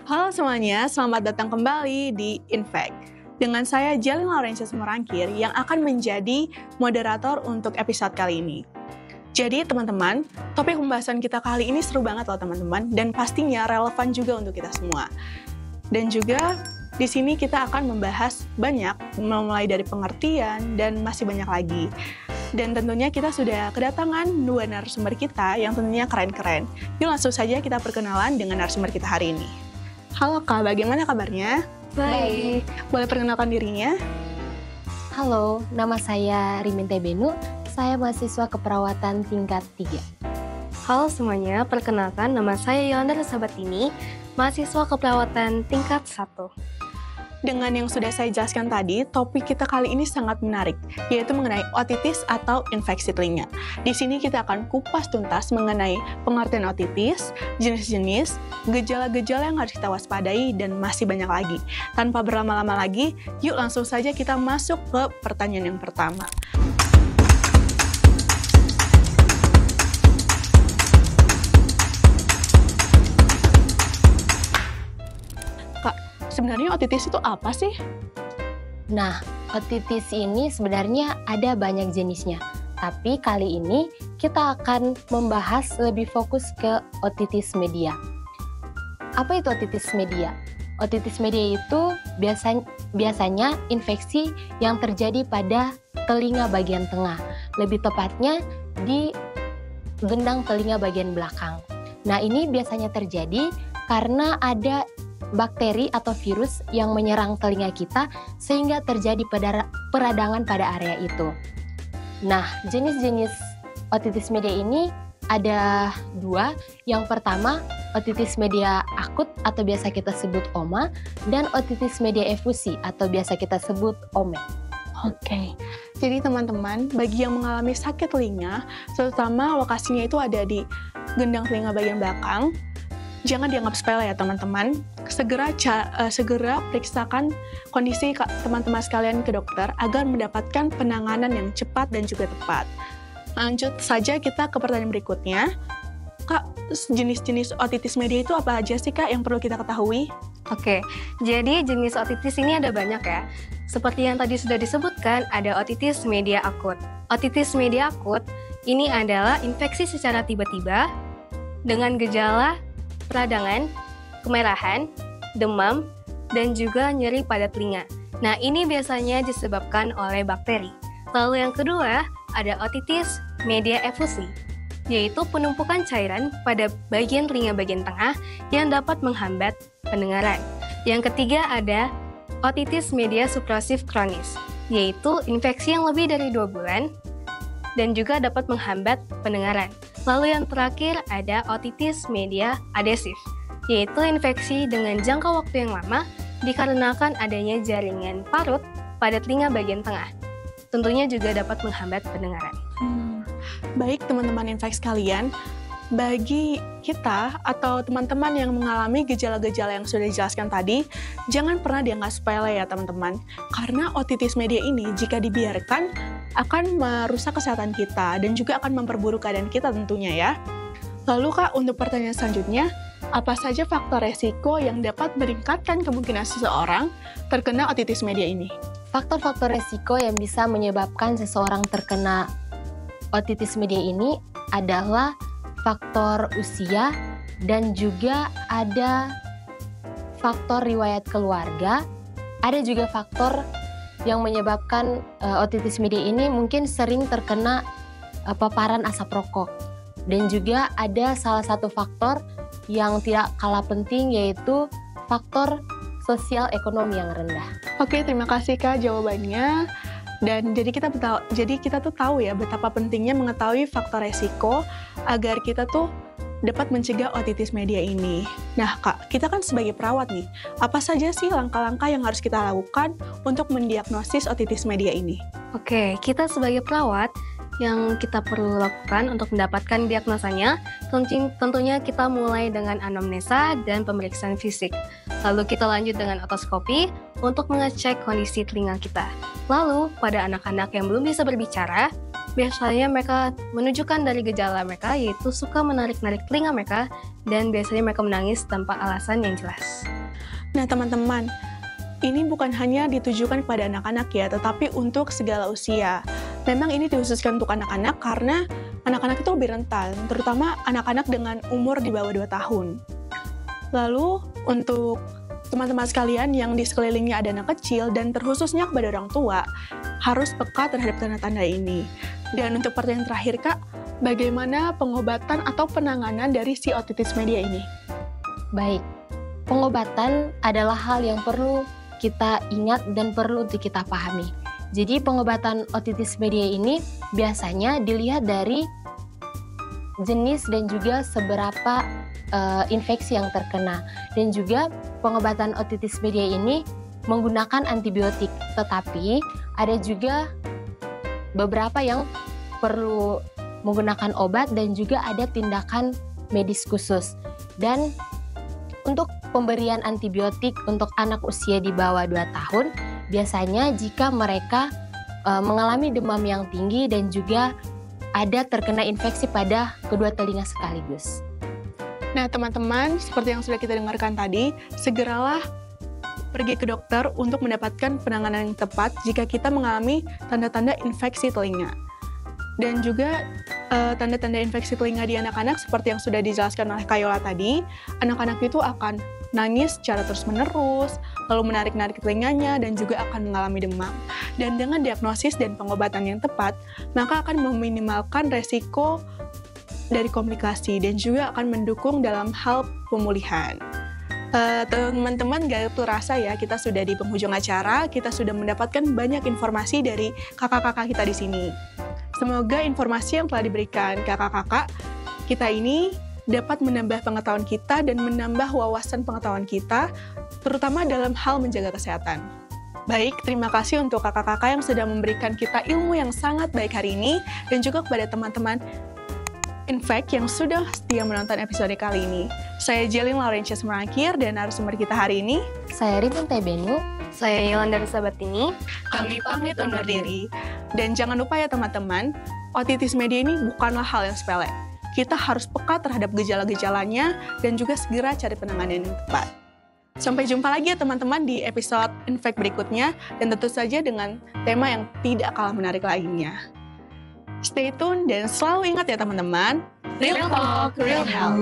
Halo semuanya, selamat datang kembali di Infect. Dengan saya Jalin Laurentius Merangkir yang akan menjadi moderator untuk episode kali ini. Jadi teman-teman, topik pembahasan kita kali ini seru banget loh teman-teman, dan pastinya relevan juga untuk kita semua. Dan juga di sini kita akan membahas banyak, mulai dari pengertian dan masih banyak lagi. Dan tentunya kita sudah kedatangan dua narasumber kita yang tentunya keren-keren. Yuk langsung saja kita perkenalan dengan narasumber kita hari ini. Halo Kak, bagaimana kabarnya? Baik. Boleh perkenalkan dirinya? Halo, nama saya Rimin Tebenu. Saya mahasiswa keperawatan tingkat 3. Halo semuanya, perkenalkan nama saya Yolanda Sabatini, mahasiswa keperawatan tingkat 1. Dengan yang sudah saya jelaskan tadi, topik kita kali ini sangat menarik, yaitu mengenai otitis atau infeksi telinga. Di sini kita akan kupas tuntas mengenai pengertian otitis, jenis-jenis, gejala-gejala yang harus kita waspadai, dan masih banyak lagi. Tanpa berlama-lama lagi, yuk langsung saja kita masuk ke pertanyaan yang pertama. Sebenarnya otitis itu apa sih? Nah, otitis ini sebenarnya ada banyak jenisnya. Tapi kali ini kita akan membahas lebih fokus ke otitis media. Apa itu otitis media? Otitis media itu biasanya infeksi yang terjadi pada telinga bagian tengah. Lebih tepatnya di gendang telinga bagian belakang. Nah, ini biasanya terjadi karena ada bakteri atau virus yang menyerang telinga kita sehingga terjadi peradangan pada area itu. Nah, jenis-jenis otitis media ini ada dua. Yang pertama, otitis media akut atau biasa kita sebut OMA, dan otitis media efusi atau biasa kita sebut OME. Oke, jadi teman-teman, bagi yang mengalami sakit telinga, terutama lokasinya itu ada di gendang telinga bagian belakang, jangan dianggap sepele ya teman-teman. Segera periksakan kondisi teman-teman sekalian ke dokter agar mendapatkan penanganan yang cepat dan juga tepat. Lanjut saja kita ke pertanyaan berikutnya. Kak, jenis-jenis otitis media itu apa aja sih Kak yang perlu kita ketahui? Oke, jadi jenis otitis ini ada banyak ya. Seperti yang tadi sudah disebutkan, ada otitis media akut. Otitis media akut ini adalah infeksi secara tiba-tiba dengan gejala peradangan, kemerahan, demam, dan juga nyeri pada telinga. Nah, ini biasanya disebabkan oleh bakteri. Lalu yang kedua, ada otitis media efusi, yaitu penumpukan cairan pada bagian telinga bagian tengah yang dapat menghambat pendengaran. Yang ketiga ada otitis media suprasif kronis, yaitu infeksi yang lebih dari 2 bulan dan juga dapat menghambat pendengaran. Lalu yang terakhir ada otitis media adesif, yaitu infeksi dengan jangka waktu yang lama dikarenakan adanya jaringan parut pada telinga bagian tengah. Tentunya juga dapat menghambat pendengaran. Baik teman-teman infeksi sekalian, bagi kita atau teman-teman yang mengalami gejala-gejala yang sudah dijelaskan tadi, jangan pernah dianggap sepele ya teman-teman. Karena otitis media ini jika dibiarkan akan merusak kesehatan kita dan juga akan memperburuk keadaan kita tentunya ya. Lalu Kak, untuk pertanyaan selanjutnya, apa saja faktor resiko yang dapat meningkatkan kemungkinan seseorang terkena otitis media ini? Faktor-faktor resiko yang bisa menyebabkan seseorang terkena otitis media ini adalah faktor usia dan juga ada faktor riwayat keluarga. Ada juga faktor yang menyebabkan otitis media ini mungkin sering terkena paparan asap rokok. Dan juga ada salah satu faktor yang tidak kalah penting, yaitu faktor sosial ekonomi yang rendah. Oke, terima kasih Kak jawabannya. Dan jadi kita tuh tahu ya betapa pentingnya mengetahui faktor resiko agar kita tuh dapat mencegah otitis media ini. Nah Kak, kita kan sebagai perawat nih, apa saja sih langkah-langkah yang harus kita lakukan untuk mendiagnosis otitis media ini? Oke, kita sebagai perawat yang kita perlu lakukan untuk mendapatkan diagnosanya, tentunya kita mulai dengan anamnesa dan pemeriksaan fisik. Lalu kita lanjut dengan otoskopi untuk mengecek kondisi telinga kita. Lalu, pada anak-anak yang belum bisa berbicara, biasanya mereka menunjukkan dari gejala mereka, yaitu suka menarik-narik telinga mereka, dan biasanya mereka menangis tanpa alasan yang jelas. Nah, teman-teman, ini bukan hanya ditujukan kepada anak-anak ya, tetapi untuk segala usia. Memang ini dikhususkan untuk anak-anak karena anak-anak itu lebih rentan, terutama anak-anak dengan umur di bawah 2 tahun. Lalu, untuk teman-teman sekalian yang di sekelilingnya ada anak kecil dan terkhususnya kepada orang tua, harus peka terhadap tanda-tanda ini. Dan untuk pertanyaan terakhir, Kak, bagaimana pengobatan atau penanganan dari si otitis media ini? Baik, pengobatan adalah hal yang perlu kita ingat dan perlu untuk kita pahami. Jadi pengobatan otitis media ini biasanya dilihat dari jenis dan juga seberapa infeksi yang terkena. Dan juga pengobatan otitis media ini menggunakan antibiotik, tetapi ada juga beberapa yang perlu menggunakan obat dan juga ada tindakan medis khusus. Dan untuk pemberian antibiotik untuk anak usia di bawah 2 tahun, biasanya jika mereka mengalami demam yang tinggi dan juga ada terkena infeksi pada kedua telinga sekaligus. Nah, teman-teman, seperti yang sudah kita dengarkan tadi, segeralah pergi ke dokter untuk mendapatkan penanganan yang tepat jika kita mengalami tanda-tanda infeksi telinga. Dan juga tanda-tanda infeksi telinga di anak-anak seperti yang sudah dijelaskan oleh Kak Yola tadi, anak-anak itu akan nangis secara terus-menerus, lalu menarik-narik telinganya, dan juga akan mengalami demam. Dan dengan diagnosis dan pengobatan yang tepat, maka akan meminimalkan resiko dari komplikasi dan juga akan mendukung dalam hal pemulihan. Teman-teman, gak terasa ya, kita sudah di penghujung acara, kita sudah mendapatkan banyak informasi dari kakak-kakak kita di sini. Semoga informasi yang telah diberikan kakak-kakak kita ini dapat menambah pengetahuan kita dan menambah wawasan pengetahuan kita, terutama dalam hal menjaga kesehatan. Baik, terima kasih untuk kakak-kakak yang sudah memberikan kita ilmu yang sangat baik hari ini, dan juga kepada teman-teman Infek yang sudah setia menonton episode kali ini. Saya Jelin Laurencia Semrangkir dan narasumber kita hari ini. Saya Ribbon Tebenu. Saya Yolanda Sabatini. Kami pamit undur diri. Dan jangan lupa ya teman-teman, otitis media ini bukanlah hal yang sepele. Kita harus peka terhadap gejala-gejalanya dan juga segera cari penanganan yang tepat. Sampai jumpa lagi ya teman-teman di episode Infek berikutnya, dan tentu saja dengan tema yang tidak kalah menarik lainnya. Stay tune dan selalu ingat ya teman-teman, Real Talk, Real Health.